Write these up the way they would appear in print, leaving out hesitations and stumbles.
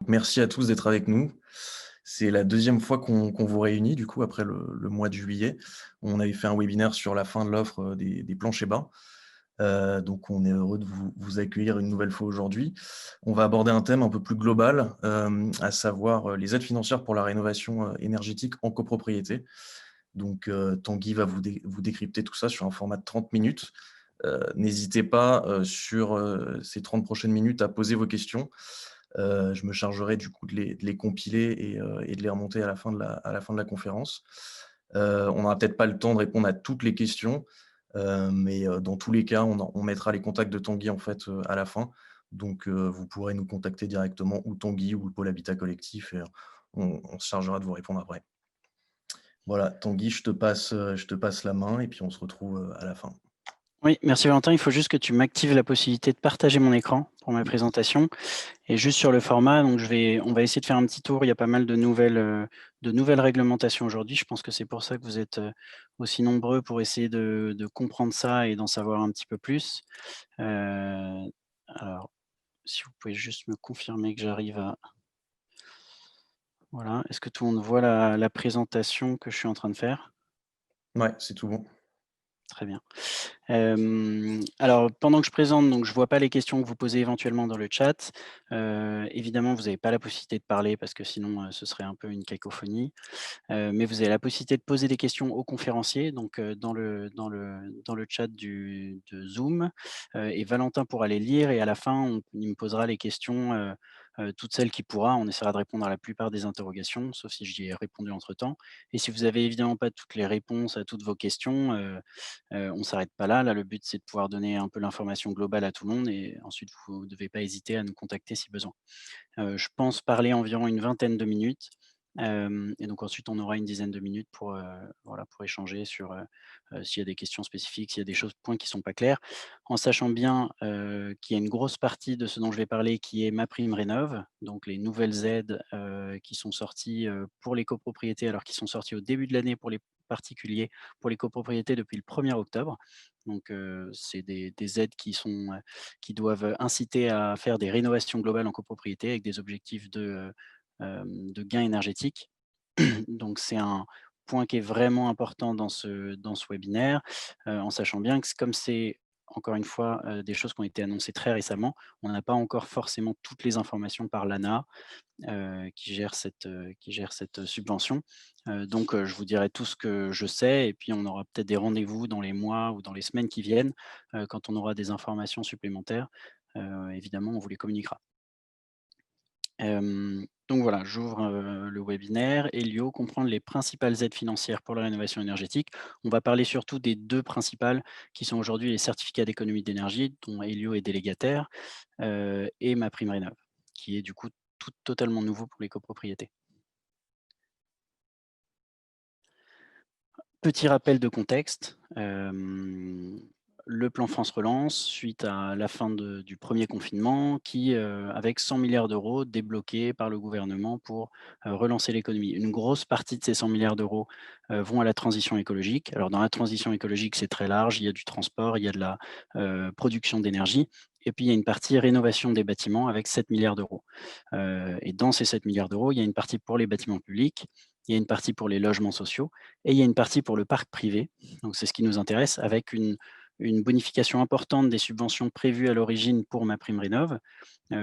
Merci à tous d'être avec nous. C'est la deuxième fois qu'on vous réunit, du coup, après le mois de juillet. On avait fait un webinaire sur la fin de l'offre, des planchers bas. Donc on est heureux de vous accueillir une nouvelle fois aujourd'hui. On va aborder un thème un peu plus global, à savoir, les aides financières pour la rénovation, énergétique en copropriété. Donc Tanguy va vous décrypter tout ça sur un format de 30 minutes. N'hésitez pas, sur, ces 30 prochaines minutes à poser vos questions. Je me chargerai du coup de les compiler et de les remonter à la fin de la conférence. On n'aura peut-être pas le temps de répondre à toutes les questions, mais dans tous les cas, on mettra les contacts de Tanguy, en fait, à la fin. Donc vous pourrez nous contacter directement, ou Tanguy ou le pôle habitat collectif, et on se chargera de vous répondre après. Voilà, Tanguy, je te passe la main et puis on se retrouve, à la fin. Oui, merci Valentin. Il faut juste que tu m'actives la possibilité de partager mon écran pour ma Oui. présentation. Et juste sur le format, donc on va essayer de faire un petit tour. Il y a pas mal de nouvelles réglementations aujourd'hui. Je pense que c'est pour ça que vous êtes aussi nombreux pour essayer de comprendre ça et d'en savoir un petit peu plus. Alors, si vous pouvez juste me confirmer que j'arrive à... Voilà. Est-ce que tout le monde voit la présentation que je suis en train de faire? Ouais, c'est tout bon. Très bien. Alors pendant que je présente, donc je vois pas les questions que vous posez éventuellement dans le chat. Évidemment, vous n'avez pas la possibilité de parler parce que sinon, ce serait un peu une cacophonie. Mais vous avez la possibilité de poser des questions aux conférenciers, donc dans le chat de Zoom, et Valentin pourra les lire et à la fin, il me posera les questions, toutes celles qu'il pourra. On essaiera de répondre à la plupart des interrogations, sauf si j'y ai répondu entre-temps. Et si vous avez évidemment pas toutes les réponses à toutes vos questions, on s'arrête pas là. Là, le but, c'est de pouvoir donner un peu l'information globale à tout le monde et ensuite, vous ne devez pas hésiter à nous contacter si besoin. Je pense parler environ une vingtaine de minutes, et donc ensuite on aura une dizaine de minutes pour, voilà, pour échanger sur, s'il y a des questions spécifiques, s'il y a des points qui ne sont pas clairs. En sachant bien, qu'il y a une grosse partie de ce dont je vais parler qui est MaPrimeRénov', donc les nouvelles aides, qui sont sorties, pour les copropriétés, alors qui sont sorties au début de l'année pour les particuliers, pour les copropriétés depuis le 1er octobre. Donc, c'est des aides qui doivent inciter à faire des rénovations globales en copropriété avec des objectifs de gains énergétiques. Donc c'est un point qui est vraiment important dans ce webinaire, en sachant bien que comme c'est encore une fois, des choses qui ont été annoncées très récemment, on n'a pas encore forcément toutes les informations par l'ANA, qui gère cette subvention. Donc je vous dirai tout ce que je sais et puis on aura peut-être des rendez-vous dans les mois ou dans les semaines qui viennent, quand on aura des informations supplémentaires. Évidemment, on vous les communiquera. Donc voilà, j'ouvre, le webinaire. Elio, comprendre les principales aides financières pour la rénovation énergétique. On va parler surtout des 2 principales qui sont aujourd'hui les certificats d'économie d'énergie, dont Elio est délégataire, et MaPrimeRénov', qui est du coup tout totalement nouveau pour les copropriétés. Petit rappel de contexte, le plan France Relance, suite à la fin du premier confinement qui, avec 100 milliards d'euros débloqués par le gouvernement pour, relancer l'économie. Une grosse partie de ces 100 milliards d'euros vont à la transition écologique. Alors dans la transition écologique, c'est très large, il y a du transport, il y a de la, production d'énergie et puis il y a une partie rénovation des bâtiments avec 7 milliards d'euros. Et dans ces 7 milliards d'euros, il y a une partie pour les bâtiments publics, il y a une partie pour les logements sociaux et il y a une partie pour le parc privé. Donc c'est ce qui nous intéresse avec une bonification importante des subventions prévues à l'origine pour MaPrimeRénov',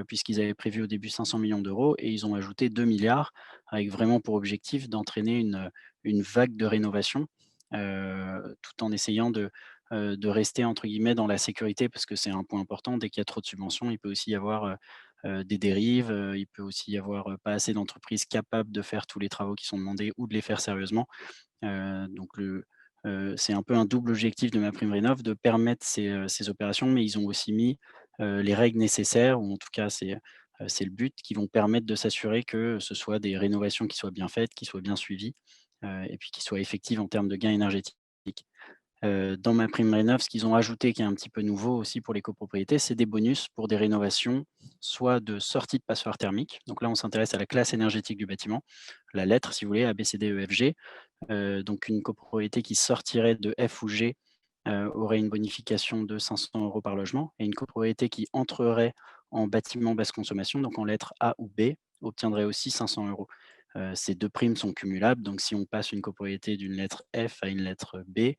puisqu'ils avaient prévu au début 500 millions d'euros et ils ont ajouté 2 milliards avec vraiment pour objectif d'entraîner une vague de rénovation, tout en essayant de rester entre guillemets «dans la sécurité» parce que c'est un point important. Dès qu'il y a trop de subventions, il peut aussi y avoir, des dérives, il peut aussi y avoir, pas assez d'entreprises capables de faire tous les travaux qui sont demandés ou de les faire sérieusement. Donc c'est un peu un double objectif de MaPrimeRénov' de permettre ces opérations, mais ils ont aussi mis, les règles nécessaires ou en tout cas c'est le but, qui vont permettre de s'assurer que ce soit des rénovations qui soient bien faites, qui soient bien suivies, et puis qui soient effectives en termes de gains énergétiques. Dans MaPrimeRénov', ce qu'ils ont ajouté qui est un petit peu nouveau aussi pour les copropriétés, c'est des bonus pour des rénovations, soit de sortie de passoire thermique. Donc là, on s'intéresse à la classe énergétique du bâtiment, la lettre si vous voulez, A, B, C, D, E, F, G. Donc une copropriété qui sortirait de F ou G, aurait une bonification de 500 € par logement et une copropriété qui entrerait en bâtiment basse consommation, donc en lettres A ou B, obtiendrait aussi 500 €. Ces 2 primes sont cumulables, donc si on passe une copropriété d'une lettre F à une lettre B,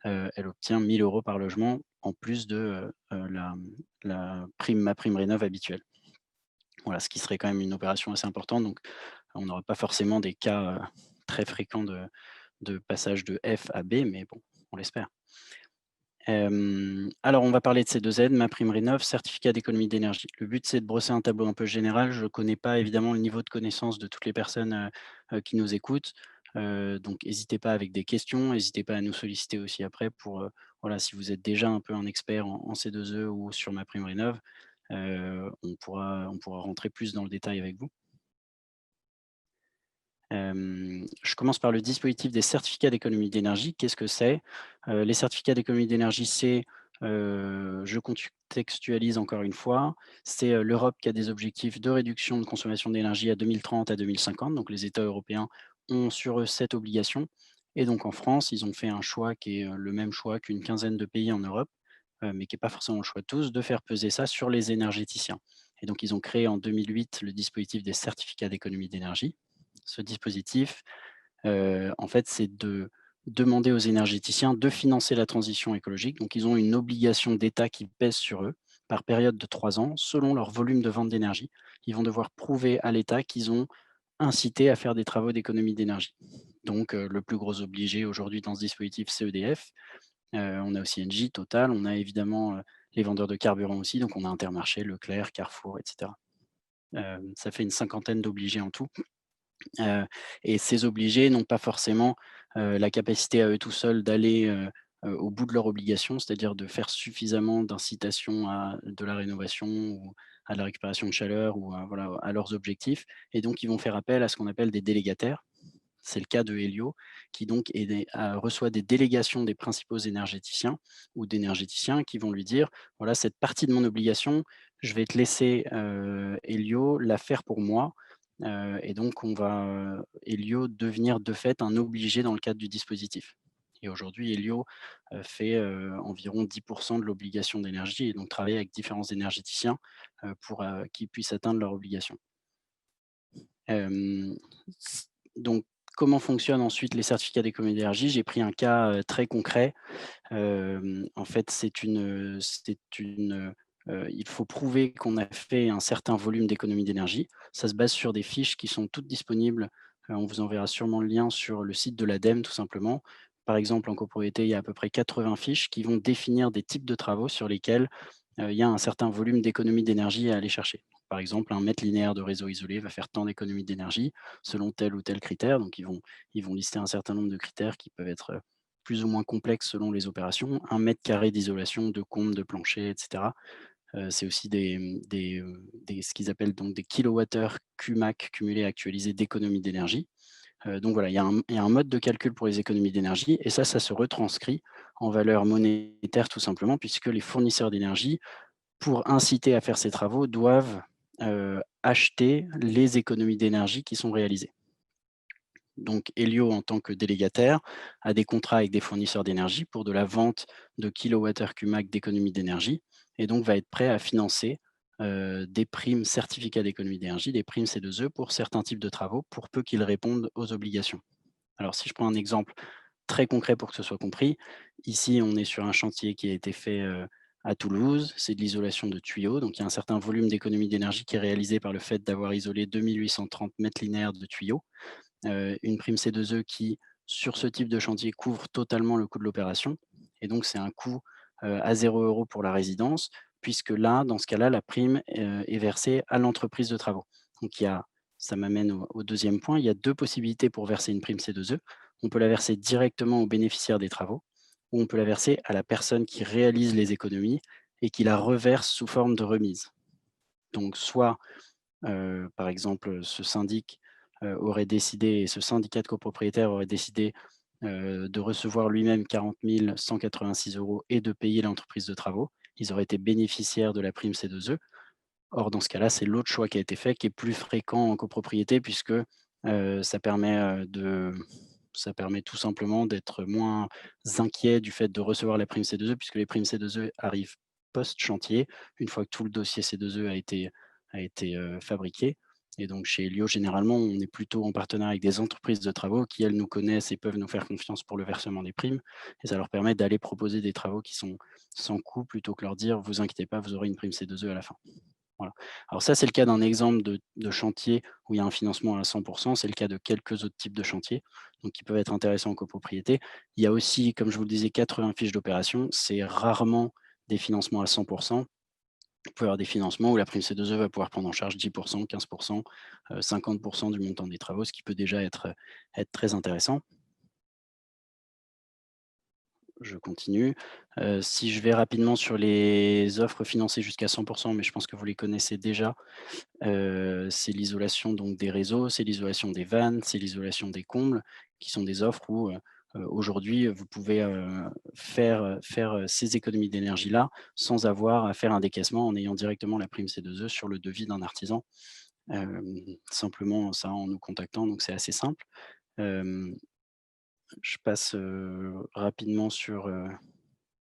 elle obtient 1 000 € par logement en plus de, la prime MaPrimeRénov' habituelle. Voilà, ce qui serait quand même une opération assez importante, donc on n'aura pas forcément des cas, très fréquents de passage de F à B, mais bon, on l'espère. Alors on va parler de ces 2 aides, MaPrimeRénov', certificat d'économie d'énergie. Le but, c'est de brosser un tableau un peu général. Je ne connais pas évidemment le niveau de connaissance de toutes les personnes, qui nous écoutent, donc n'hésitez pas avec des questions, n'hésitez pas à nous solliciter aussi après pour, voilà, si vous êtes déjà un peu un expert en C2E ou sur MaPrimeRénov', on pourra rentrer plus dans le détail avec vous. Je commence par le dispositif des certificats d'économie d'énergie. Qu'est-ce que c'est? Les certificats d'économie d'énergie, c'est, je contextualise encore une fois, c'est, l'Europe qui a des objectifs de réduction de consommation d'énergie à 2030 à 2050. Donc les États européens ont sur eux cette obligation et donc en France, ils ont fait un choix qui est, le même choix qu'une quinzaine de pays en Europe, mais qui est pas forcément le choix de tous, de faire peser ça sur les énergéticiens et donc ils ont créé en 2008 le dispositif des certificats d'économie d'énergie. Ce dispositif, en fait, c'est de demander aux énergéticiens de financer la transition écologique. Donc, ils ont une obligation d'État qui pèse sur eux par période de 3 ans, selon leur volume de vente d'énergie. Ils vont devoir prouver à l'État qu'ils ont incité à faire des travaux d'économie d'énergie. Donc, le plus gros obligé aujourd'hui dans ce dispositif, c'est EDF. On a aussi Engie, Total, on a évidemment, les vendeurs de carburant aussi, donc on a Intermarché, Leclerc, Carrefour et cetera. Ça fait une cinquantaine d'obligés en tout. Heu et ces obligés n'ont pas forcément, la capacité à eux tout seuls d'aller, au bout de leur obligation, c'est-à-dire de faire suffisamment d'incitation à de la rénovation ou à de la récupération de chaleur ou à voilà, à leurs objectifs et donc ils vont faire appel à ce qu'on appelle des délégataires. C'est le cas de Helio qui donc reçoit des délégations des principaux énergéticiens ou d'énergéticiens qui vont lui dire: «Voilà, cette partie de mon obligation, je vais te laisser, Helio, la faire pour moi». Et donc on va, Helio devenir de fait un obligé dans le cadre du dispositif. Et aujourd'hui, Helio, fait, environ 10 de l'obligation d'énergie et donc travaille avec différents énergéticiens, pour, qu'ils puissent atteindre leur obligation. Hem, s Donc comment fonctionnent ensuite les certificats d'économie d'énergie? J'ai pris un cas, très concret. En fait, il faut prouver qu'on a fait un certain volume d'économie d'énergie. Ça se base sur des fiches qui sont toutes disponibles. On vous enverra sûrement le lien sur le site de l'ADEME, tout simplement. Par exemple, en copropriété, il y a à peu près 80 fiches qui vont définir des types de travaux sur lesquels, il y a un certain volume d'économie d'énergie à aller chercher. Par exemple, un mètre linéaire de réseau isolé va faire tant d'économies d'énergie selon tel ou tel critère. Donc ils vont lister un certain nombre de critères qui peuvent être, plus ou moins complexes selon les opérations. 1 m² d'isolation, de combles, de plancher, et cetera. C'est aussi ce qu'ils appellent donc des kilowattheures CUMAC, cumulés actualisés d'économie d'énergie. Donc voilà, il y a un mode de calcul pour les économies d'énergie et ça se retranscrit en valeur monétaire tout simplement puisque les fournisseurs d'énergie, pour inciter à faire ces travaux, doivent, acheter les économies d'énergie qui sont réalisées. Donc Helio, en tant que délégataire, a des contrats avec des fournisseurs d'énergie pour de la vente de kilowattheures CUMAC d'économie d'énergie et donc va être prêt à financer, des primes certificats d'économie d'énergie, des primes C2E pour certains types de travaux, pour peu qu'ils répondent aux obligations. Alors si je prends un exemple très concret pour que ce soit compris, ici on est sur un chantier qui a été fait, à Toulouse, c'est de l'isolation de tuyaux, donc il y a un certain volume d'économie d'énergie qui est réalisé par le fait d'avoir isolé 2 830 mètres linéaires de tuyaux. Une prime C2E qui, sur ce type de chantier, couvre totalement le coût de l'opération et donc c'est un coût, à 0 € pour la résidence puisque là, dans ce cas-là, la prime, est versée à l'entreprise de travaux. Donc ça m'amène au 2e point, il y a 2 possibilités pour verser une prime C2E. On peut la verser directement aux bénéficiaires des travaux ou on peut la verser à la personne qui réalise les économies et qui la reverse sous forme de remise. Donc soit par exemple, ce syndic, aurait décidé et ce syndicat de copropriétaires aurait décidé, de recevoir lui-même 40 186 € et de payer l'entreprise de travaux. Ils auraient été bénéficiaires de la prime C2E. Or, dans ce cas-là, c'est l'autre choix qui a été fait, qui est plus fréquent en copropriété puisque, ça permet, Ça permet tout simplement d'être moins inquiet du fait de recevoir la prime C2E, puisque les primes C2E arrivent post-chantier, une fois que tout le dossier C2E a été fabriqué. Et donc chez Elio, généralement, on est plutôt en partenariat avec des entreprises de travaux qui, elles, nous connaissent et peuvent nous faire confiance pour le versement des primes. Et ça leur permet d'aller proposer des travaux qui sont sans coût plutôt que leur dire: «Vous inquiétez pas, vous aurez une prime C2E à la fin». Voilà. Alors ça, c'est le cas d'un exemple de chantier où il y a un financement à 100. C'est le cas de quelques autres types de chantiers, donc qui peuvent être intéressants en copropriété. Il y a aussi, comme je vous le disais, 80 fiches d'opération. C'est rarement des financements à 100. Vous pouvez avoir des financements où la prime C2E va pouvoir prendre en charge 10, 15, 50 du montant des travaux, ce qui peut déjà être très intéressant. Je continue. Si je vais rapidement sur les offres financées jusqu'à 100, mais je pense que vous les connaissez déjà, c'est l'isolation donc des réseaux, c'est l'isolation des vannes, c'est l'isolation des combles, qui sont des offres où, aujourd'hui, vous pouvez, faire ces économies d'énergie-là, sans avoir à faire un décaissement, en ayant directement la prime C2E sur le devis d'un artisan. Simplement ça en nous contactant, donc c'est assez simple. Hem, je passe, rapidement sur,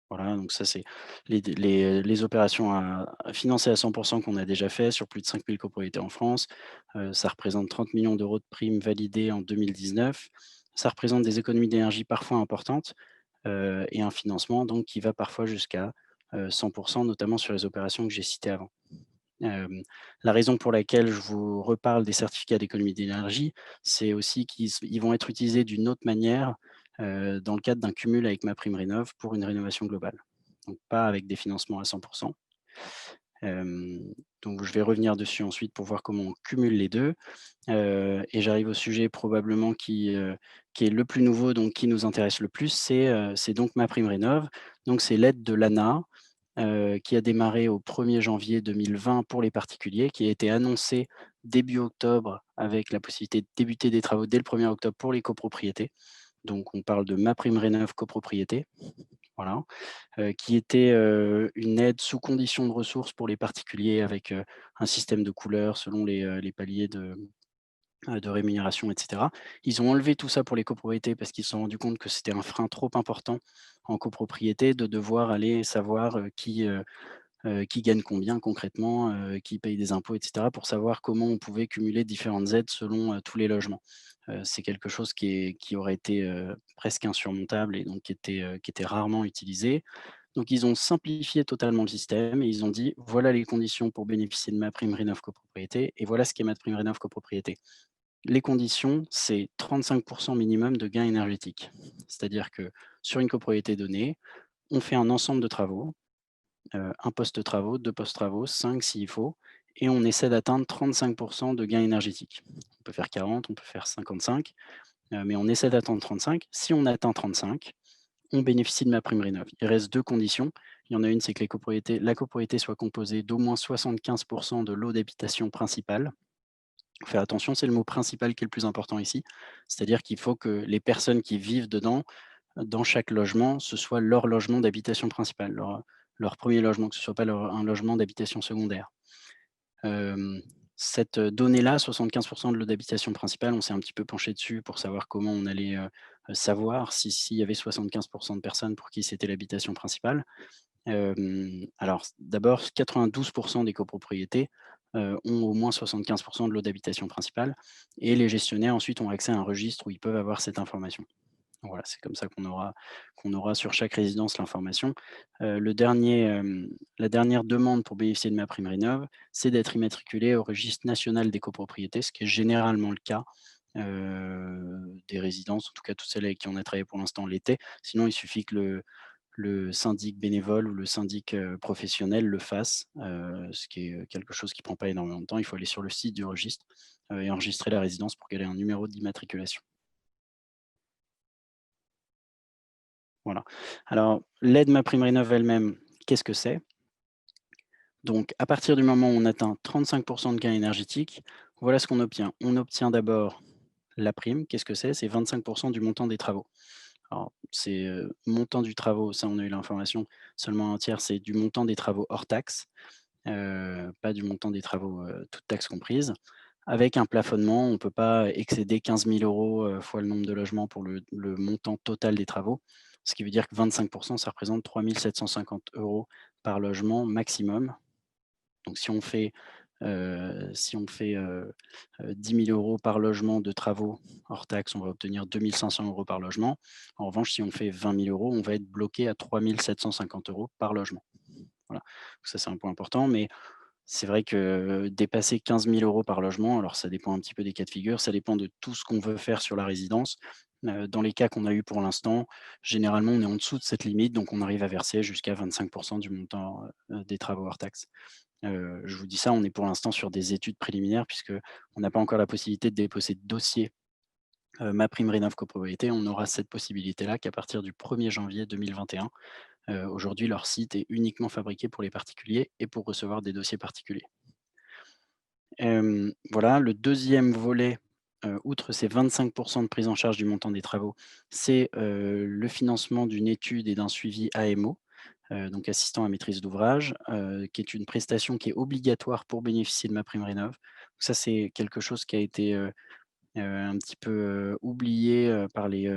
voilà, donc ça, c'est les opérations à financer à 100 qu'on a déjà fait sur plus de 5 000 copropriétés en France. Ça représente 30 millions d'euros de primes validées en 2019. Ça représente des économies d'énergie parfois importantes, et un financement donc qui va parfois jusqu'à, 100 notamment sur les opérations que j'ai citées avant. Hem, la raison pour laquelle je vous reparle des certificats d'économie d'énergie, c'est aussi ils vont être utilisés d'une autre manière, dans le cadre d'un cumul avec MaPrimeRénov' pour une rénovation globale. Donc pas avec des financements à 100. Hem, donc je vais revenir dessus ensuite pour voir comment on cumule les 2. Et j'arrive au sujet probablement qui est le plus nouveau, donc qui nous intéresse le plus, c'est donc MaPrimeRénov'. Donc c'est l'aide de l'ANA, qui a démarré au 1er janvier 2020 pour les particuliers, qui a été annoncé début octobre avec la possibilité de débuter des travaux dès le 1er octobre pour les copropriétés. Donc on parle de MaPrimeRénov' copropriété, voilà, qui était, une aide sous condition de ressources pour les particuliers avec, un système de couleurs selon les paliers de rémunération et cetera. Ils ont enlevé tout ça pour les copropriétés parce qu'ils se sont rendus compte que c'était un frein trop important en copropriété de devoir aller savoir, qui gagne combien concrètement, qui paye des impôts et cetera, pour savoir comment on pouvait cumuler différentes aides selon, tous les logements. C'est quelque chose qui aurait été, presque insurmontable et donc qui était rarement utilisé. Donc ils ont simplifié totalement le système et ils ont dit: «Voilà les conditions pour bénéficier de MaPrimeRénov' copropriété et voilà ce qu'est MaPrimeRénov' copropriété». Les conditions, c'est 35 minimum de gain énergétique. C'est-à-dire que sur une copropriété donnée, on fait un ensemble de travaux, 1 poste travaux, 2 postes travaux, 5 s'il faut et on essaie d'atteindre 35 de gain énergétique. On peut faire 40, on peut faire 55, mais on essaie d'atteindre 35. Si on atteint 35, on bénéficie de MaPrimeRénov'. Il reste 2 conditions. Il y en a une, c'est que la copropriété soit composée d'au moins 75 de lots d'habitation principale. Faut faire attention, c'est le mot principal qui est le plus important ici. C'est-à-dire qu'il faut que les personnes qui vivent dedans, dans chaque logement, ce soit leur logement d'habitation principale, leur 1er logement, que ce soit pas un logement d'habitation secondaire. Hem, cette donnée-là, 75 de lot d'habitation principale, on s'est un petit peu penché dessus pour savoir comment on allait, savoir s'il y avait 75 de personnes pour qui c'était l'habitation principale. Alors d'abord 92 des copropriétés, ont au moins 75 de l'eau d'habitation principale et les gestionnaires ensuite ont accès à un registre où ils peuvent avoir cette information. Donc voilà, c'est comme ça qu'on aura sur chaque résidence l'information. La dernière demande pour bénéficier de MaPrimeRénov', c'est d'être immatriculé au registre national des copropriétés, ce qui est généralement le cas, des résidences, en tout cas toutes celles avec qui on a travaillé pour l'instant l'étaient. Sinon, il suffit que le syndic bénévole ou le syndic, professionnel le fasse, ce qui est, quelque chose qui prend pas énormément de temps. Il faut aller sur le site du registre, et enregistrer la résidence pour qu'elle ait un numéro d'immatriculation. Voilà. Alors l'aide MaPrimeRénov' elle-même, qu'est-ce que c'est? Donc à partir du moment où on atteint 35 de gain énergétique, voilà ce qu'on obtient. On obtient d'abord la prime. Qu'est-ce que c'est? C'est 25 du montant des travaux. Alors, c'est, montant du travaux, ça on a eu l'information, seulement un tiers, c'est du montant des travaux hors taxes, pas du montant des travaux, toutes taxes comprises. avec un plafonnement. On ne peut pas excéder 15 000 € fois le nombre de logements pour le montant total des travaux. Ce qui veut dire que 25 ça représente 3 750 € par logement maximum. Donc si on fait 10 000 € par logement de travaux hors taxes, on va obtenir 2 500 € par logement. En revanche, si on fait 20 000 €, on va être bloqué à 3 750 € par logement. Voilà. Donc ça, c'est un point important, mais c'est vrai que dépasser 15 000 € par logement, alors ça dépend un petit peu des cas de figure, ça dépend de tout ce qu'on veut faire sur la résidence. Dans les cas qu'on a eu pour l'instant, généralement, on est en dessous de cette limite, donc on arrive à verser jusqu'à 25 du montant, des travaux hors taxes. Je vous dis ça, on est pour l'instant sur des études préliminaires puisque on n'a pas encore la possibilité de déposer de dossier, MaPrimeRénov' copropriété. On aura cette possibilité-là qu'à partir du 1er janvier 2021. Aujourd'hui, leur site est uniquement fabriqué pour les particuliers et pour recevoir des dossiers particuliers. Voilà, le deuxième volet, outre ces 25 de prise en charge du montant des travaux, c'est, le financement d'une étude et d'un suivi AMO, donc assistant à maîtrise d'ouvrage, qui est une prestation qui est obligatoire pour bénéficier de MaPrimeRénov'. Ça, c'est quelque chose qui a été, un petit peu, oublié, par les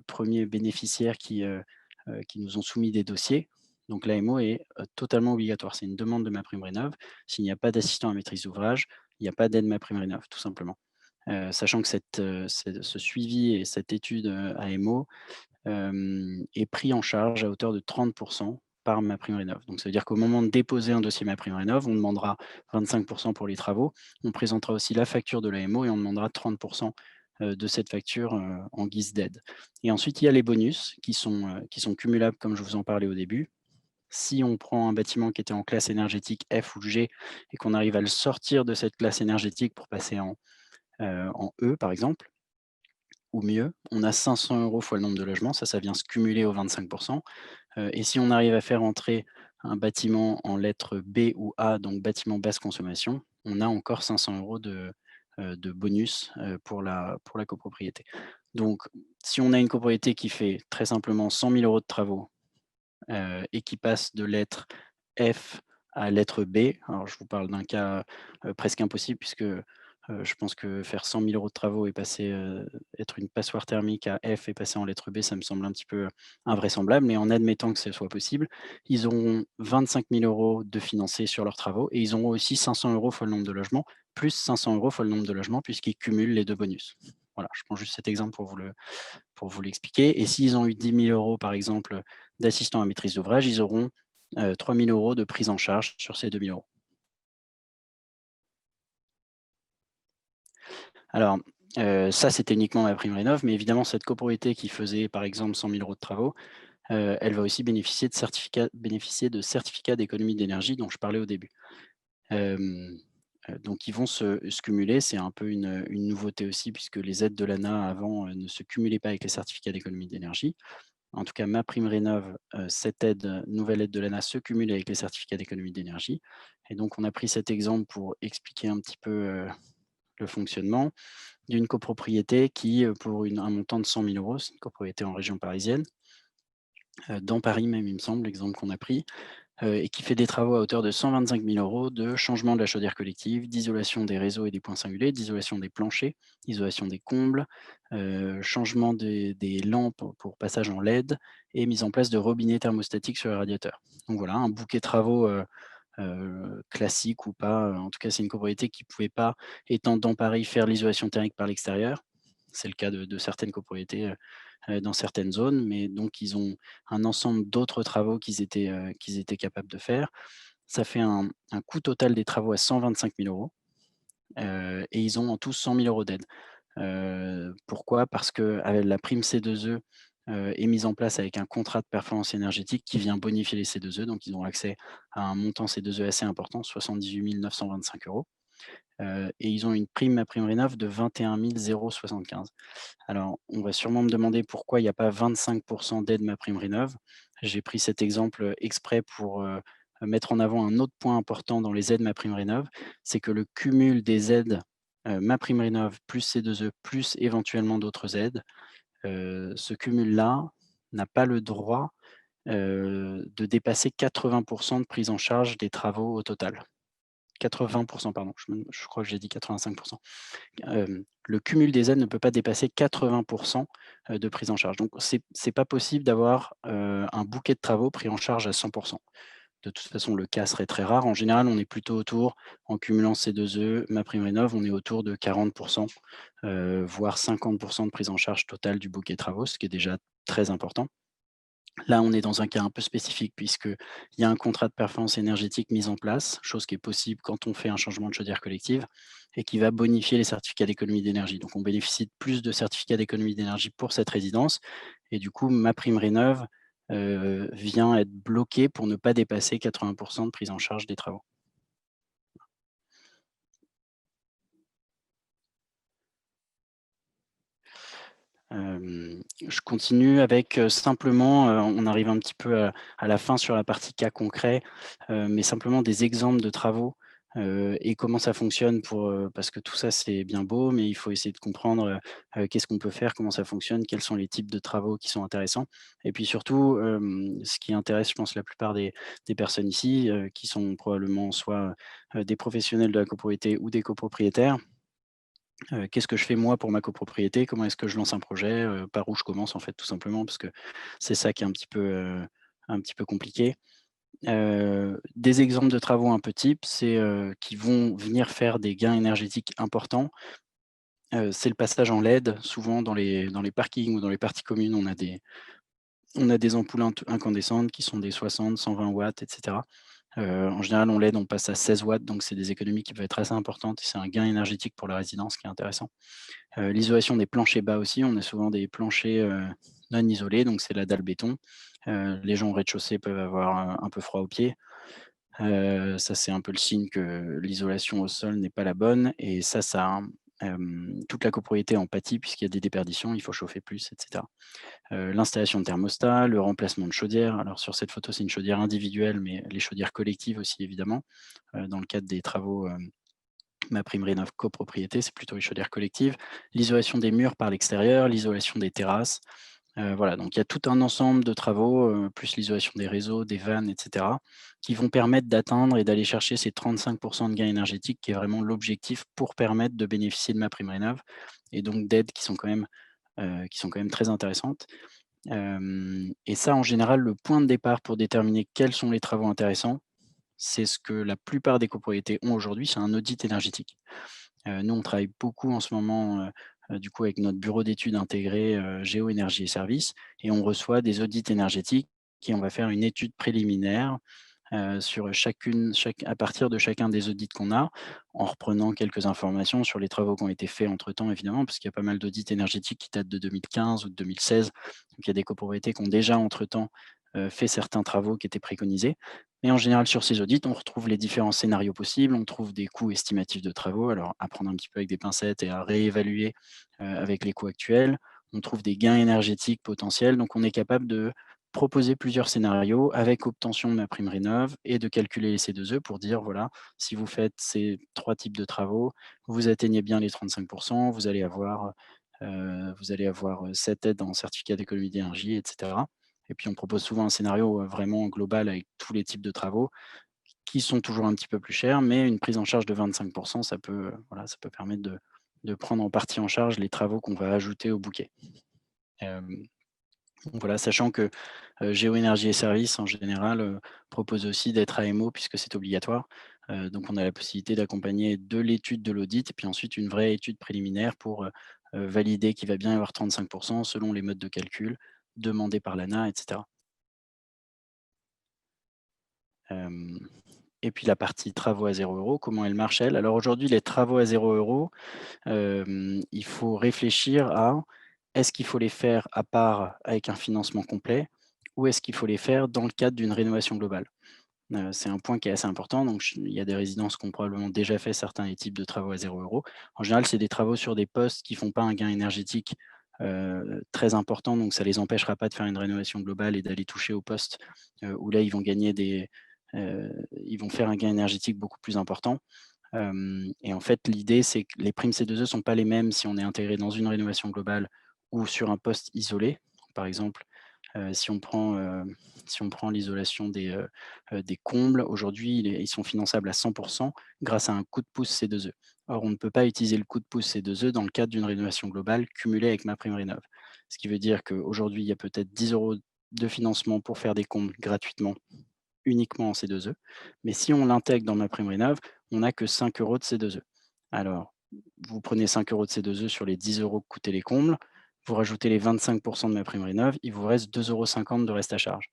1ers bénéficiaires qui nous ont soumis des dossiers. Donc l'AMO est, totalement obligatoire. C'est une demande de MaPrimeRénov'. S'il n'y a pas d'assistant à maîtrise d'ouvrage, il n'y a pas d'aide MaPrimeRénov', tout simplement. Sachant que ce suivi et cette étude, AMO, est pris en charge à hauteur de 30 par MaPrimeRénov'. Donc ça veut dire qu'au moment de déposer un dossier MaPrimeRénov', on demandera 25 pour les travaux. On présentera aussi la facture de l'AMO et on demandera 30 de cette facture, en guise d'aide. Et ensuite, il y a les bonus qui sont cumulables comme je vous en parlais au début. Si on prend un bâtiment qui était en classe énergétique F ou G et qu'on arrive à le sortir de cette classe énergétique pour passer en E par exemple, ou mieux, on a 500 € fois le nombre de logements, ça vient se cumuler aux 25. Et si on arrive à faire entrer un bâtiment en lettres B ou A, donc bâtiment basse consommation, on a encore 500 € de bonus, pour la copropriété. Donc si on a une copropriété qui fait très simplement 100 000 € de travaux, et qui passe de lettre F à lettre B, alors je vous parle d'un cas, presque impossible puisque, je pense que faire 100 000 € de travaux et passer, être une passoire thermique à F et passer en lettre B, ça me semble un petit peu invraisemblable, mais en admettant que ce soit possible, ils auront 25 000 € de financés sur leurs travaux et ils auront aussi 500 € fois le nombre de logements, plus 500 € fois le nombre de logements puisqu'ils cumulent les 2 bonus. Voilà, je prends juste cet exemple pour vous l'expliquer. Et s'ils ont eu 10 000 € par exemple, d'assistants à maîtrise d'ouvrage, ils auront, 3 000 € de prise en charge sur ces 2 000 €. Alors, ça, c'était uniquement MaPrimeRénov', mais évidemment, cette copropriété qui faisait, par exemple, 100 000 € de travaux, elle va aussi bénéficier de certificats d'économie d'énergie dont je parlais au début. Hem, donc ils vont se cumuler. C'est un peu une nouveauté aussi puisque les aides de l'ANA avant, ne se cumulaient pas avec les certificats d'économie d'énergie. En tout cas, MaPrimeRénov', cette aide, nouvelle aide de l'ANA se cumule avec les certificats d'économie d'énergie et donc on a pris cet exemple pour expliquer un petit peu, le fonctionnement d'une copropriété qui, pour un montant de 100 000 €, c'est une copropriété en région parisienne, dans Paris même, il me semble, l'exemple qu'on a pris, et qui fait des travaux à hauteur de 125 000 € de changement de la chaudière collective, d'isolation des réseaux et des points singulés, d'isolation des planchers, isolation des combles, changement des lampes pour passage en LED et mise en place de robinets thermostatiques sur les radiateurs. Donc voilà, un bouquet de travaux, classique ou pas, en tout cas, c'est une copropriété qui ne pouvait pas, étant dans Paris, faire l'isolation thermique par l'extérieur. C'est le cas de certaines copropriétés, dans certaines zones, mais donc ils ont un ensemble d'autres travaux qu'ils étaient capables de faire. Ça fait un coût total des travaux à 125 000 €, et ils ont en tout 100 000 € d'aide. Pourquoi? Parce que la prime C2E, est mise en place avec un contrat de performance énergétique qui vient bonifier les C2E, donc ils ont accès à un montant C2E assez important, 78 925 €, et ils ont une prime MaPrimeRénov' de 21 075. Alors, on va sûrement me demander pourquoi il n'y a pas 25 d'aide MaPrimeRénov'. J'ai pris cet exemple, exprès pour, mettre en avant un autre point important dans les aides MaPrimeRénov', c'est que le cumul des aides, MaPrimeRénov' plus C2E plus éventuellement d'autres aides, ce cumul-là n'a pas le droit, de dépasser 80 de prise en charge des travaux au total. 80%, pardon, je crois que j'ai dit 85%. Le cumul des aides ne peut pas dépasser 80% de prise en charge. Donc c'est pas possible d'avoir, un bouquet de travaux pris en charge à 100%. De toute façon, le cas serait très rare. En général, on est plutôt autour, en cumulant ces 2 MaPrimeRénov', on est autour de 40%, voire 50% de prise en charge totale du bouquet de travaux, ce qui est déjà très important. Là, on est dans un cas un peu spécifique puisqu'il y a un contrat de performance énergétique mis en place, chose qui est possible quand on fait un changement de chaudière collective et qui va bonifier les certificats d'économie d'énergie. Donc, on bénéficie de plus de certificats d'économie d'énergie pour cette résidence et du coup, MaPrimeRénov' vient être bloquée pour ne pas dépasser 80% de prise en charge des travaux. Je continue avec, simplement, on arrive un petit peu à la fin sur la partie cas concret, mais simplement des exemples de travaux, et comment ça fonctionne parce que tout ça, c'est bien beau, mais il faut essayer de comprendre, qu'est-ce qu'on peut faire, comment ça fonctionne, quels sont les types de travaux qui sont intéressants et puis surtout, ce qui intéresse, je pense, la plupart des personnes ici, qui sont probablement soit, des professionnels de la copropriété ou des copropriétaires. Qu'est-ce que je fais moi pour ma copropriété? Comment est-ce que je lance un projet? Par où je commence en fait tout simplement? Parce que c'est ça qui est un petit peu compliqué. Des exemples de travaux un peu types, c'est, qui vont venir faire des gains énergétiques importants. C'est le passage en LED. Souvent dans les parkings ou dans les parties communes, on a des ampoules incandescentes qui sont des 60-120 watts et cetera. En général, en LED, on passe à 16 watts, donc c'est des économies qui peuvent être assez importantes et c'est un gain énergétique pour la résidence qui est intéressant. L'isolation des planchers bas aussi, on a souvent des planchers, non isolés, donc c'est la dalle béton. Les gens au rez-de-chaussée peuvent avoir, un peu froid aux pieds. Ça, c'est un peu le signe que l'isolation au sol n'est pas la bonne et toute la copropriété en pâtit puisqu'il y a des déperditions, il faut chauffer plus et cetera. L'installation de thermostat, le remplacement de chaudière. Alors sur cette photo, c'est une chaudière individuelle, mais les chaudières collectives aussi évidemment, dans le cadre des travaux, MaPrimeRénov' copropriété, c'est plutôt les chaudières collectives. L'isolation des murs par l'extérieur, l'isolation des terrasses. Voilà, donc il y a tout un ensemble de travaux, plus l'isolation des réseaux, des vannes et cetera, qui vont permettre d'atteindre et d'aller chercher ces 35% de gains énergétiques qui est vraiment l'objectif pour permettre de bénéficier de MaPrimeRénov' et donc d'aides qui sont quand même très intéressantes. Et ça, en général, le point de départ pour déterminer quels sont les travaux intéressants, c'est ce que la plupart des copropriétés ont aujourd'hui, c'est un audit énergétique. Nous, on travaille beaucoup en ce moment, du coup, avec notre bureau d'études intégré, Géo Énergie et Services et on reçoit des audits énergétiques et on va faire une étude préliminaire, sur à partir de chacun des audits qu'on a, en reprenant quelques informations sur les travaux qui ont été faits entre-temps évidemment, parce qu'il y a pas mal d'audits énergétiques qui datent de 2015 ou de 2016. Donc il y a des copropriétés qui ont déjà entre-temps, fait certains travaux qui étaient préconisés. Mais en général sur ces audits, on retrouve les différents scénarios possibles, on trouve des coûts estimatifs de travaux, alors à prendre un petit peu avec des pincettes et à réévaluer, avec les coûts actuels. On trouve des gains énergétiques potentiels, donc on est capable de proposer plusieurs scénarios avec obtention de MaPrimeRénov' et de calculer les C2E pour dire: «Voilà, si vous faites ces 3 types de travaux, vous atteignez bien les 35 vous allez avoir cette aide en certificat d'économie d'énergie» et cetera. Et puis on propose souvent un scénario, vraiment global avec tous les types de travaux qui sont toujours un petit peu plus chers, mais une prise en charge de 25 ça peut, voilà, ça peut permettre de prendre en partie en charge les travaux qu'on va ajouter au bouquet. Hem donc voilà, sachant que, Géo Énergie et Services en général, propose aussi d'être AMO puisque c'est obligatoire. Donc on a la possibilité d'accompagner de l'étude de l'audit et puis ensuite une vraie étude préliminaire pour, valider qu'il va bien y avoir 35 selon les modes de calcul demandés par l'ANA et cetera. Hem Et puis la partie travaux à 0 €, comment elle marche elle? Alors aujourd'hui les travaux à 0 €, il faut réfléchir à: est-ce qu'il faut les faire à part avec un financement complet ou est-ce qu'il faut les faire dans le cadre d'une rénovation globale? C'est un point qui est assez important, donc il y a des résidences qui ont probablement déjà fait certains des types de travaux à 0 €. En général, c'est des travaux sur des postes qui font pas un gain énergétique, très important, donc ça les empêchera pas de faire une rénovation globale et d'aller toucher au poste, où là ils vont faire un gain énergétique beaucoup plus important. Et en fait, l'idée, c'est que les primes C2E sont pas les mêmes si on est intégré dans une rénovation globale ou sur un poste isolé. Par exemple, Si on prend, l'isolation des combles, aujourd'hui, ils sont finançables à 100 grâce à un coup de pouce C2E. Or, on ne peut pas utiliser le coup de pouce C2E dans le cadre d'une rénovation globale cumulée avec MaPrimeRénov'. Ce qui veut dire qu'aujourd'hui, il y a peut-être 10 € de financement pour faire des combles gratuitement, uniquement en C2E. Mais si on l'intègre dans MaPrimeRénov', on n'a que 5 € de C2E. Alors, vous prenez 5 € de C2E sur les 10 € que coûtaient les combles, vous rajoutez les 25 de MaPrimeRénov', il vous reste 2,50 € de reste à charge.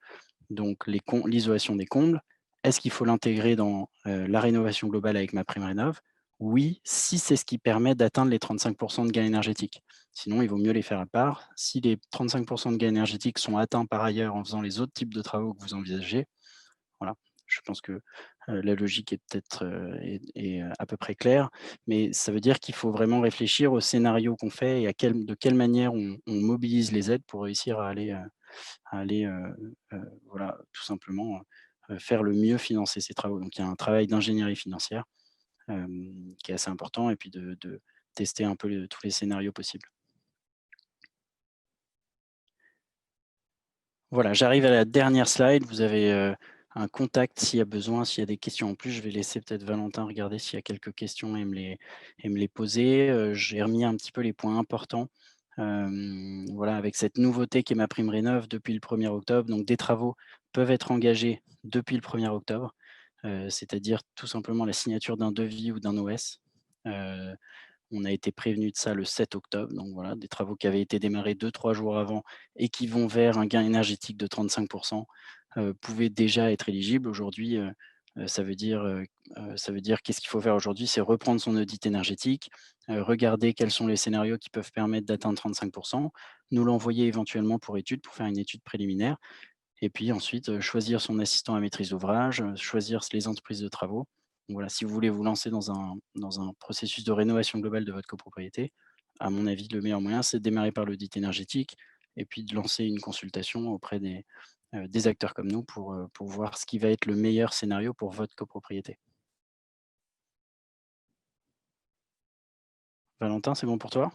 Donc l'isolation des combles, est-ce qu'il faut l'intégrer dans, la rénovation globale avec MaPrimeRénov'? Oui, si c'est ce qui permet d'atteindre les 35 de gain énergétique. Sinon, il vaut mieux les faire à part. Si les 35 de gain énergétique sont atteints par ailleurs en faisant les autres types de travaux que vous envisagez, voilà, je pense que, la logique est peut-être, à peu près claire, mais ça veut dire qu'il faut vraiment réfléchir au scénario qu'on fait et de quelle manière on mobilise les aides pour réussir à aller, voilà, tout simplement, faire le mieux financer ces travaux. Donc il y a un travail d'ingénierie financière, qui est assez important et puis de tester un peu tous les scénarios possibles. Voilà, j'arrive à la dernière slide. Vous avez, un contact s'il y a besoin, s'il y a des questions en plus. Je vais laisser peut-être Valentin regarder s'il y a quelques questions et me les poser. J'ai remis un petit peu les points importants, voilà, avec cette nouveauté qui est MaPrimeRénov' depuis le 1er octobre. Donc des travaux peuvent être engagés depuis le 1er octobre, c'est-à-dire tout simplement la signature d'un devis ou d'un OS. On a été prévenu de ça le 7 octobre, donc voilà, des travaux qui avaient été démarrés 2-3 jours avant et qui vont vers un gain énergétique de 35 pouvaient déjà être éligibles. Aujourd'hui, ça veut dire qu'est-ce qu'il faut faire aujourd'hui? C'est reprendre son audit énergétique, regarder quels sont les scénarios qui peuvent permettre d'atteindre 35 nous l'envoyer éventuellement pour étude, pour faire une étude préliminaire et puis ensuite, choisir son assistant à maîtrise d'ouvrage, choisir les entreprises de travaux. Donc voilà, si vous voulez vous lancer dans un processus de rénovation globale de votre copropriété, à mon avis, le meilleur moyen, c'est de démarrer par l'audit énergétique et puis de lancer une consultation auprès des acteurs comme nous pour voir ce qui va être le meilleur scénario pour votre copropriété. Valentin, c'est bon pour toi?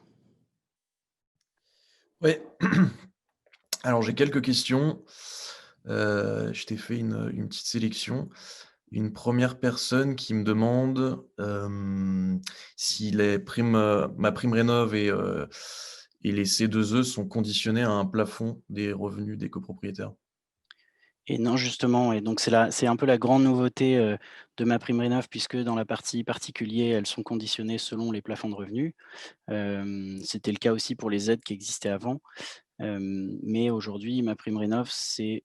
Ouais. Alors j'ai quelques questions. Je t'ai fait une petite sélection. Une première personne qui me demande, si les primes, MaPrimeRénov' et les C2E sont conditionnés à un plafond des revenus des copropriétaires. Et non, justement et donc c'est un peu la grande nouveauté, de MaPrimeRénov' puisque dans la partie particulier, elles sont conditionnées selon les plafonds de revenus. C'était le cas aussi pour les aides qui existaient avant, mais aujourd'hui, MaPrimeRénov', c'est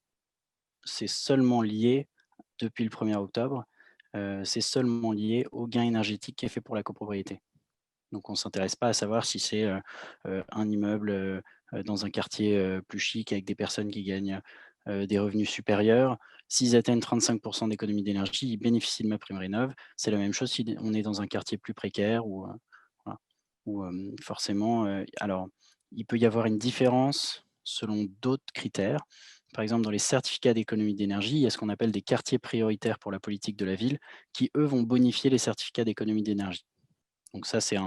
seulement lié depuis le 1er octobre, c'est seulement lié au gain énergétique qui est fait pour la copropriété. Donc on ne s'intéresse pas à savoir si c'est, un immeuble, dans un quartier, plus chic avec des personnes qui gagnent, des revenus supérieurs. S'ils atteignent 35 d'économie d'énergie, ils bénéficient de MaPrimeRénov'. C'est la même chose si on est dans un quartier plus précaire ou, voilà, où, forcément, alors il peut y avoir une différence selon d'autres critères. Par exemple, dans les certificats d'économie d'énergie, il y a ce qu'on appelle des quartiers prioritaires pour la politique de la ville qui, eux, vont bonifier les certificats d'économie d'énergie. Donc ça, c'est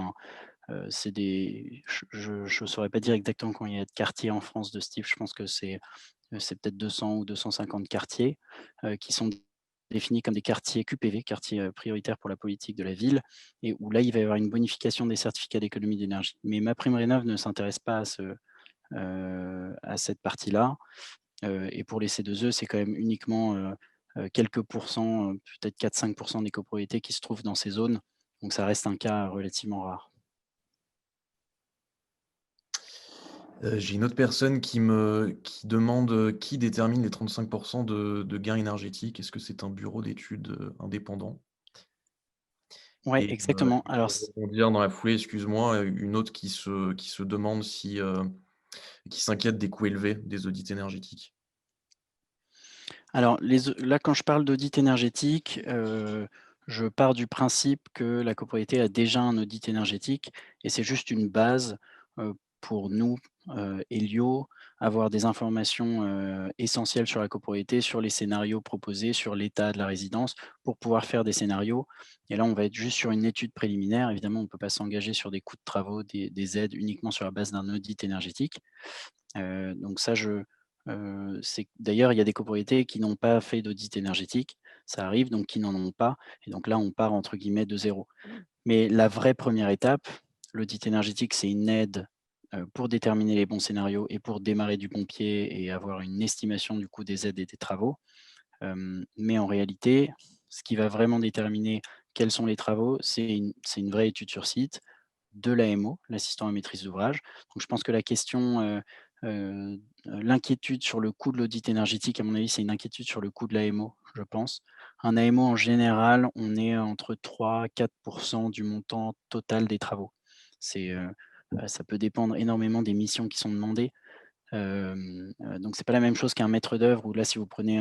des je saurais pas dire exactement combien il y a de quartiers en France de ce type. Je pense que c'est peut-être 200 ou 250 quartiers, qui sont définis comme des quartiers QPV, quartiers, prioritaires pour la politique de la ville et où là, il va y avoir une bonification des certificats d'économie d'énergie. Mais MaPrimeRénov' ne s'intéresse pas à cette partie-là, et pour les C2E, c'est quand même uniquement, quelques pourcents, peut-être 4-5 des copropriétés qui se trouvent dans ces zones, donc ça reste un cas relativement rare. J'ai une autre personne qui demande, qui détermine les 35 de gains énergétiques? Est-ce que c'est un bureau d'études, indépendant? Ouais, exactement. Et Alors pour rebondir dans la foulée, excuse-moi, une autre qui se demande si, qui s'inquiète des coûts élevés des audits énergétiques. là, quand je parle d'audit énergétique, je pars du principe que la copropriété a déjà un audit énergétique et c'est juste une base, pour nous, Elio, avoir des informations, essentielles sur la copropriété, sur les scénarios proposés, sur l'état de la résidence, pour pouvoir faire des scénarios et là, on va être juste sur une étude préliminaire. Évidemment, on ne peut pas s'engager sur des coûts de travaux, des aides uniquement sur la base d'un audit énergétique. Donc ça, C'est d'ailleurs, il y a des copropriétés qui n'ont pas fait d'audit énergétique, ça arrive, donc qui n'en ont pas et donc là, on part entre guillemets «de zéro». Mais la vraie première étape, l'audit énergétique, c'est une aide, pour déterminer les bons scénarios et pour démarrer du bon pied et avoir une estimation du coût des aides et des travaux. Mais en réalité, ce qui va vraiment déterminer quels sont les travaux, c'est une vraie étude sur site de l'AMO, l'assistant à maîtrise d'ouvrage. Donc je pense que la question, l'inquiétude sur le coût de l'audit énergétique, à mon avis, c'est une inquiétude sur le coût de l'AMO, je pense. Un AMO, en général, on est entre 3-4 du montant total des travaux. Ça peut dépendre énormément des missions qui sont demandées. Donc c'est pas la même chose qu'un maître d'œuvre où là, si vous prenez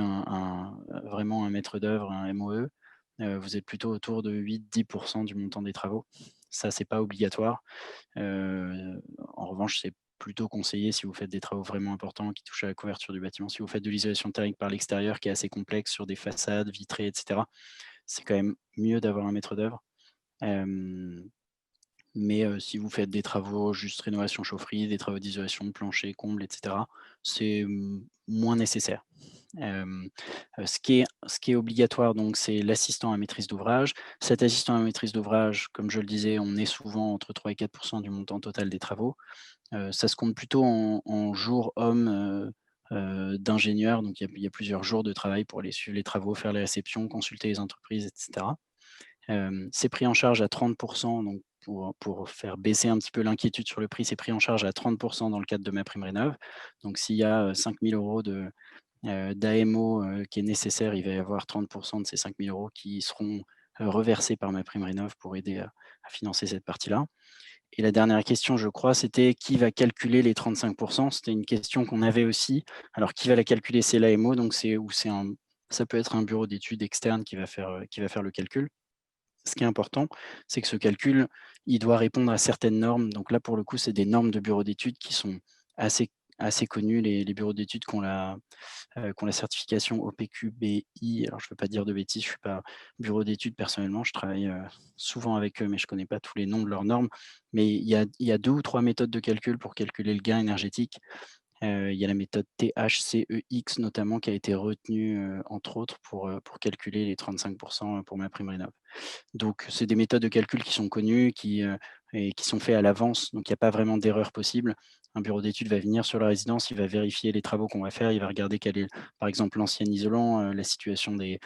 vraiment un maître d'œuvre, un MOE, vous êtes plutôt autour de 8-10 du montant des travaux. Ça, c'est pas obligatoire. En revanche, c'est plutôt conseillé si vous faites des travaux vraiment importants qui touchent à la couverture du bâtiment. Si vous faites de l'isolation thermique par l'extérieur qui est assez complexe sur des façades vitrées et cetera, c'est quand même mieux d'avoir un maître d'œuvre. Hem mais si vous faites des travaux, juste rénovation chaufferie, des travaux d'isolation de plancher, combles et cetera, c'est, moins nécessaire. Hem, ce qui est obligatoire donc c'est l'assistant à maîtrise d'ouvrage. Cet assistant à maîtrise d'ouvrage, comme je le disais, on est souvent entre 3 et 4 du montant total des travaux. Ça se compte plutôt en jours hommes, d'ingénieurs, donc il y a plusieurs jours de travail pour aller suivre les travaux, faire les réceptions, consulter les entreprises et cetera. C'est pris en charge à 30 donc pour faire baisser un petit peu l'inquiétude sur le prix, c'est pris en charge à 30 dans le cadre de MaPrimeRénov'. Donc s'il y a, 5 000 € d'AMO, qui est nécessaire, il va y avoir 30 de ces 5 000 € qui seront, reversés par MaPrimeRénov' pour aider à financer cette partie-là. Et la dernière question, je crois, c'était qui va calculer les 35? C'était une question qu'on avait aussi. Alors qui va la calculer? C'est l'AMO, donc ça peut être un bureau d'études externe qui va faire le calcul. Ce qui est important, c'est que ce calcul, il doit répondre à certaines normes. Donc là, pour le coup, c'est des normes de bureaux d'études qui sont assez assez connues. Les bureaux d'études qui ont la certification OPQBI. Alors je ne veux pas dire de bêtises, je ne suis pas bureau d'études personnellement, je travaille, souvent avec eux, mais je ne connais pas tous les noms de leurs normes. Mais il y a 2 ou 3 méthodes de calcul pour calculer le gain énergétique. Il y a la méthode THCEX notamment qui a été retenue, entre autres pour calculer les 35 pour MaPrimeRénov'. Donc c'est des méthodes de calcul qui sont connues, et qui sont faits à l'avance, donc il y a pas vraiment d'erreur possible. Un bureau d'études va venir sur la résidence, il va vérifier les travaux qu'on va faire, il va regarder quel est, par exemple, l'ancien isolant, la situation des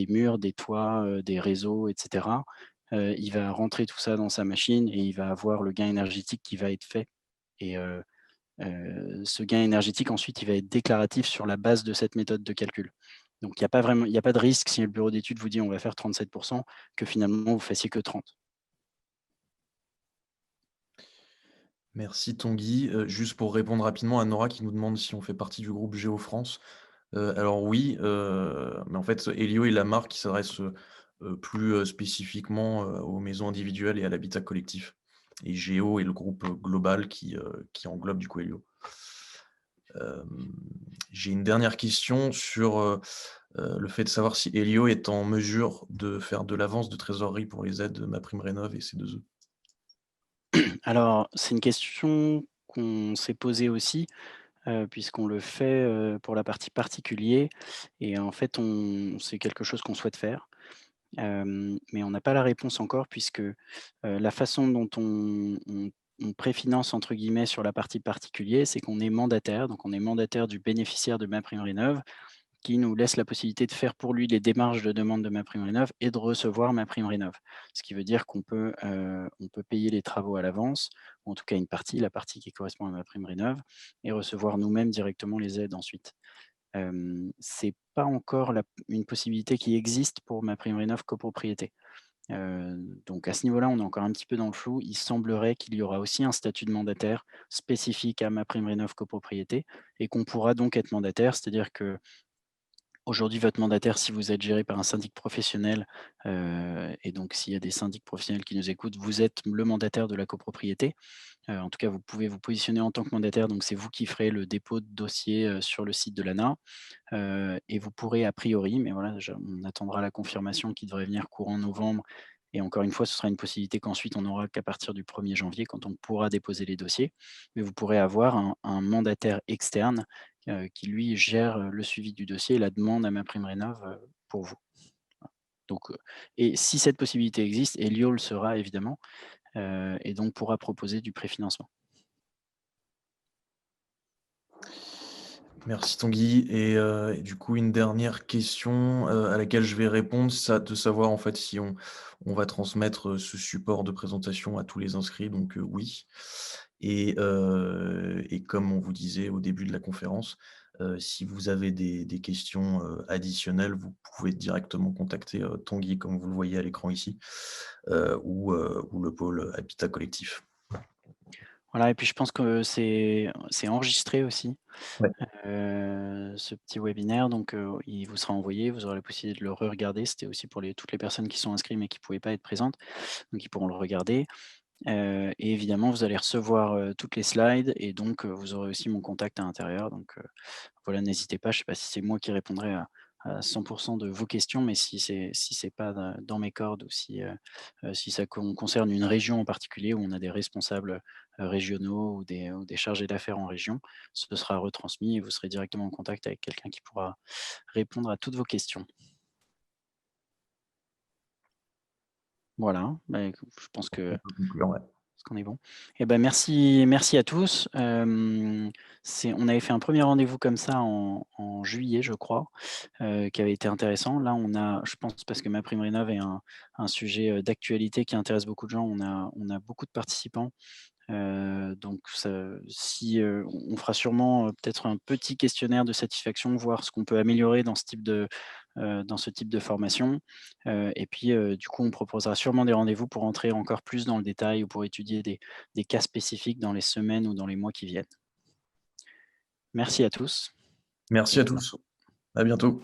murs, des toits, des réseaux et cetera. Il va rentrer tout ça dans sa machine et il va avoir le gain énergétique qui va être fait et ce gain énergétique ensuite, il va être déclaratif sur la base de cette méthode de calcul. Donc il y a pas de risque si le bureau d'études vous dit: «On va faire 37 que finalement vous fassiez que 30. Merci Tanguy. Juste pour répondre rapidement à Nora qui nous demande si on fait partie du groupe Géofrance. Alors oui, mais en fait, Elio est la marque qui s'adresse, plus, spécifiquement, aux maisons individuelles et à l'habitat collectif. Et Géo est le groupe, global qui englobe du coup Elio. Hem, j'ai une dernière question sur, le fait de savoir si Elio est en mesure de faire de l'avance de trésorerie pour les aides MaPrimeRénov' et C2E. Alors, c'est une question qu'on s'est posée aussi, puisqu'on le fait, pour la partie particulier et en fait, c'est quelque chose qu'on souhaite faire. Mais on n'a pas la réponse encore puisque, la façon dont on «préfinance» entre guillemets sur la partie particulier, c'est qu'on est mandataire, donc on est mandataire du bénéficiaire de MaPrimeRénov' qui nous laisse la possibilité de faire pour lui les démarches de demande de MaPrimeRénov' et de recevoir MaPrimeRénov'. Ce qui veut dire qu'on peut payer les travaux à l'avance, ou en tout cas une partie, la partie qui correspond à MaPrimeRénov' et recevoir nous-mêmes directement les aides ensuite. C'est pas encore une possibilité qui existe pour MaPrimeRénov' copropriété. Donc à ce niveau-là, on est encore un petit peu dans le flou. Il semblerait qu'il y aura aussi un statut de mandataire spécifique à MaPrimeRénov' copropriété et qu'on pourra donc être mandataire. C'est-à-dire que aujourd'hui, votre mandataire, si vous êtes géré par un syndic professionnel, et donc s'il y a des syndics professionnels qui nous écoutent, vous êtes le mandataire de la copropriété. En tout cas, vous pouvez vous positionner en tant que mandataire, donc c'est vous qui ferez le dépôt de dossier, sur le site de l'ANA. Et vous pourrez a priori, mais voilà, on attendra la confirmation qui devrait venir courant novembre et encore une fois, ce sera une possibilité qu'ensuite on aura qu'à partir du 1er janvier quand on pourra déposer les dossiers. Mais vous pourrez avoir un mandataire externe, qui lui gère, le suivi du dossier et la demande à MaPrimeRénov', pour vous. Donc, et si cette possibilité existe, Elio le sera évidemment, et donc pourra proposer du préfinancement. Merci Tanguy et du coup une dernière question, à laquelle je vais répondre, ça de savoir en fait si on va transmettre, ce support de présentation à tous les inscrits donc oui et comme on vous disait au début de la conférence, si vous avez des questions, additionnelles, vous pouvez directement contacter, Tanguy comme vous le voyez à l'écran ici, ou le pôle habitat collectif. Voilà, et puis je pense que c'est enregistré aussi, Ouais. ce petit webinaire, donc il vous sera envoyé, vous aurez la possibilité de le re-regarder. C'était aussi pour toutes les personnes qui sont inscrites mais qui ne pouvaient pas être présentes, donc ils pourront le regarder. Et évidemment, vous allez recevoir, toutes les slides, et donc vous aurez aussi mon contact à l'intérieur, donc voilà, n'hésitez pas. Je ne sais pas si c'est moi qui répondrai à 100 de vos questions, mais si c'est pas dans mes cordes, ou si ça concerne une région en particulier où on a des responsables, régionaux, ou des chargés d'affaires en région, ce sera retransmis et vous serez directement en contact avec quelqu'un qui pourra répondre à toutes vos questions. Voilà, bah, je pense On que peut conclure, ouais. Est-ce qu'on est bon? Eh ben, merci à tous. On avait fait un premier rendez-vous comme ça en juillet, je crois, qui avait été intéressant. Là, je pense, parce que MaPrimeRénov' est un sujet, d'actualité qui intéresse beaucoup de gens, on a beaucoup de participants. Donc ça, si, on fera sûrement, peut-être un petit questionnaire de satisfaction, voir ce qu'on peut améliorer dans ce type de formation. Et puis, du coup, on proposera sûrement des rendez-vous pour entrer encore plus dans le détail, ou pour étudier des cas spécifiques dans les semaines ou dans les mois qui viennent. Merci à tous Merci et à à tous. bientôt. À bientôt.